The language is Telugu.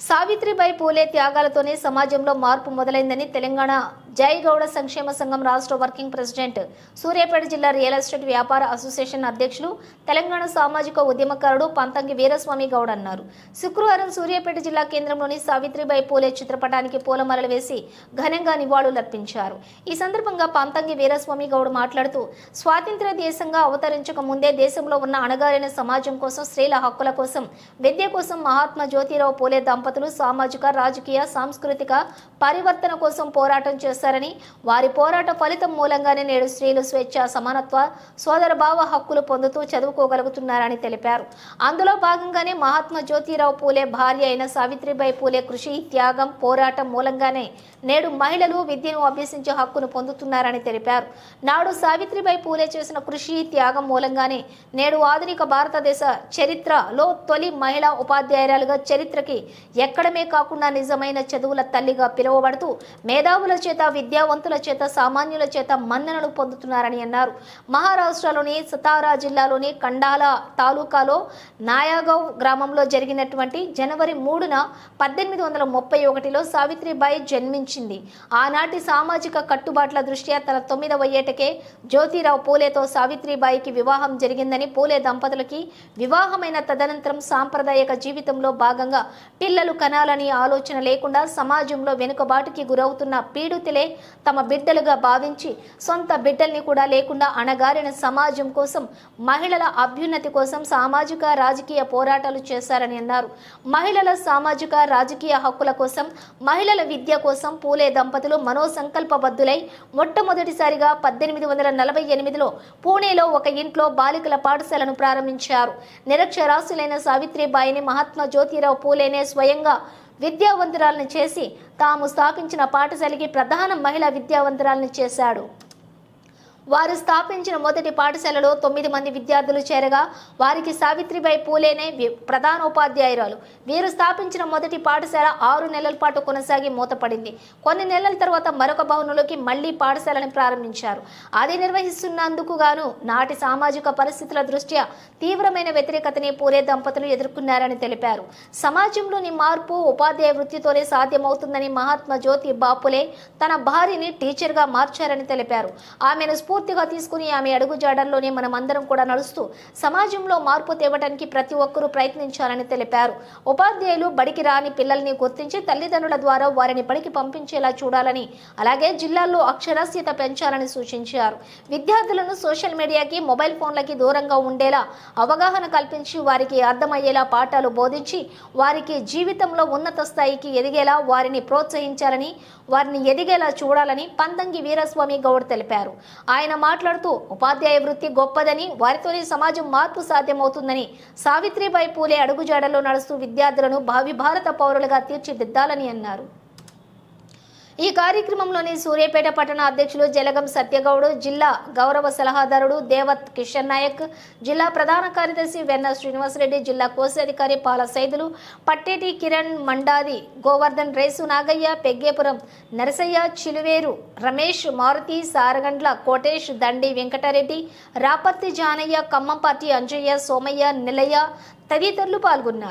సావిత్రిబాయి పూలే త్యాగాలతోనే సమాజంలో మార్పు మొదలైందని తెలంగాణ జైగౌడ సంక్షేమ సంఘం రాష్ట్ర వర్కింగ్ ప్రెసిడెంట్ సూర్యాపేట జిల్లా రియల్ ఎస్టేట్ వ్యాపార అసోసియేషన్ అధ్యక్షులు తెలంగాణ సామాజిక ఉద్యమకారుడు పంతంగి వీరస్వామి గౌడ్ అన్నారు. శుక్రవారం సూర్యాపేట జిల్లా కేంద్రంలోని సావిత్రిబాయి పూలే చిత్రపటానికి పూలమాలలు వేసి ఘనంగా నివాళులర్పించారు. ఈ సందర్భంగా పంతంగి వీరస్వామి గౌడ్ మాట్లాడుతూ స్వాతంత్ర్య దేశంగా అవతరించక ముందే దేశంలో ఉన్న అణగారిన సమాజం కోసం, స్త్రీల హక్కుల కోసం, విద్య కోసం మహాత్మా జ్యోతిరావు పూలే దంపతులు సామాజిక, రాజకీయ, సాంస్కృతిక పరివర్తన కోసం పోరాటం చేశారని, వారి పోరాట ఫలితం మూలంగానే నేడు స్త్రీలు స్వేచ్ఛ, సమానత్వ, సోదరభావ హక్కులు పొందుతూ చదువుకోగలుగుతున్నారని తెలిపారు. అందులో భాగంగానే మహాత్మా జ్యోతిరావు పూలే భార్య అయిన సావిత్రిబాయి పూలే కృషి, త్యాగం, పోరాటం మూలంగానే నేడు మహిళలు విద్యను అభ్యసించే హక్కును పొందుతున్నారని తెలిపారు. నాడు సావిత్రిబాయి పూలే చేసిన కృషి, త్యాగం మూలంగానే నేడు ఆధునిక భారతదేశ చరిత్రలో తొలి మహిళా ఉపాధ్యాయురాలుగా చరిత్రకి ఎక్కడమే కాకుండా నిజమైన చదువుల తల్లిగా పిలువబడుతూ మేధావుల చేత, విద్యావంతుల చేత, సామాన్యుల చేత మన్ననలు పొందుతున్నారని అన్నారు. మహారాష్ట్రలోని సతారా జిల్లాలోని కండాల తాలూకాలో నాయాగవ్ గ్రామంలో జరిగినటువంటి జనవరి 3న 1831లో సావిత్రిబాయి జన్మించింది. ఆనాటి సామాజిక కట్టుబాట్ల దృష్ట్యా తన 9వ ఏటకే జ్యోతిరావు పూలేతో సావిత్రిబాయికి వివాహం జరిగిందని, పూలే దంపతులకి వివాహమైన తదనంతరం సాంప్రదాయక జీవితంలో భాగంగా పిల్లలు కనాలని ఆలోచన లేకుండా సమాజంలో వెనుకబాటుకి గురవుతున్న పీడితులే తమ బిడ్డలుగా భావించి సొంత బిడ్డల్ని కూడా లేకుండా అణగారిన సమాజం కోసం, మహిళల అభ్యున్నతి కోసం సామాజిక, రాజకీయ పోరాటాలు చేశారని అన్నారు. మహిళల సామాజిక, రాజకీయ హక్కుల కోసం, మహిళల విద్య కోసం పూలే దంపతులు మనోసంకల్పబద్ధులై మొట్టమొదటిసారిగా 1848లో పూణేలో ఒక ఇంట్లో బాలికల పాఠశాలను ప్రారంభించారు. నిరక్షరాస్యులైన సావిత్రిబాయిని మహాత్మా జ్యోతిరావు పూలేనే స్వయంగా విద్యావంతురాలను చేసి తాము స్థాపించిన పాఠశాలకి ప్రధాన మహిళా విద్యావంతురాలను చేశాడు. వారు స్థాపించిన మొదటి పాఠశాలలో 9 మంది విద్యార్థులు చేరగా వారికి సావిత్రిబాయి పూలేనే ప్రధాన ఉపాధ్యాయురాలు. వీరు స్థాపించిన మొదటి పాఠశాల 6 నెలల పాటు కొనసాగి మూతపడింది. కొన్ని నెలల తర్వాత మరొక భవనంలోకి మళ్లీ పాఠశాలను ప్రారంభించారు. అది నిర్వహిస్తున్నందుకు గాను నాటి సామాజిక పరిస్థితుల దృష్ట్యా తీవ్రమైన వ్యతిరేకతని పూలే దంపతులు ఎదుర్కొన్నారని తెలిపారు. సమాజంలోని మార్పు ఉపాధ్యాయ వృత్తితోనే సాధ్యమవుతుందని మహాత్మా జ్యోతి బాపులే తన భార్యని టీచర్గా మార్చారని తెలిపారు. ఆమెను పూర్తిగా తీసుకుని ఆమె అడుగుజాడల్లోనే మనమందరం కూడా నడుస్తూ సమాజంలో మార్పు తేవడానికి ప్రతి ఒక్కరూ ప్రయత్నించాలని తెలిపారు. ఉపాధ్యాయులు బడికి రాని పిల్లల్ని గుర్తించి తల్లిదండ్రుల ద్వారా వారిని బడికి పంపించేలా చూడాలని, అలాగే జిల్లాల్లో అక్షరాస్యత పెంచాలని సూచించారు. విద్యార్థులను సోషల్ మీడియాకి, మొబైల్ ఫోన్లకి దూరంగా ఉండేలా అవగాహన కల్పించి వారికి అర్థమయ్యేలా పాఠాలు బోధించి వారికి జీవితంలో ఉన్నత స్థాయికి ఎదిగేలా వారిని ప్రోత్సహించాలని, వారిని ఎదిగేలా చూడాలని పంతంగి వీరస్వామి గౌడ్ తెలిపారు. ఆయన మాట్లాడుతూ ఉపాధ్యాయ వృత్తి గొప్పదని, వారితోనే సమాజం మార్పు సాధ్యమవుతుందని, సావిత్రిబాయి పూలే అడుగుజాడల్లో నడుస్తూ విద్యార్థులను భావి భారత పౌరులుగా తీర్చిదిద్దాలని అన్నారు. ఈ కార్యక్రమంలోని సూర్యాపేట పట్టణ అధ్యక్షులు జలగం సత్యగౌడ్, జిల్లా గౌరవ సలహాదారుడు దేవత్ కిషన్ నాయక్, జిల్లా ప్రధాన కార్యదర్శి వెన్న శ్రీనివాసరెడ్డి, జిల్లా కోశాధికారి పాల సైదులు, పట్టేటి కిరణ్, మండాది గోవర్ధన్, రేసు నాగయ్య, పెగ్గేపురం నరసయ్య, చిలువేరు రమేష్, మారుతి, సారగండ్ల కోటేష్, దండి వెంకటరెడ్డి, రాపర్తి జానయ్య, ఖమ్మం పార్టీ అంజయ్య, సోమయ్య, నిలయ్య తదితరులు పాల్గొన్నారు.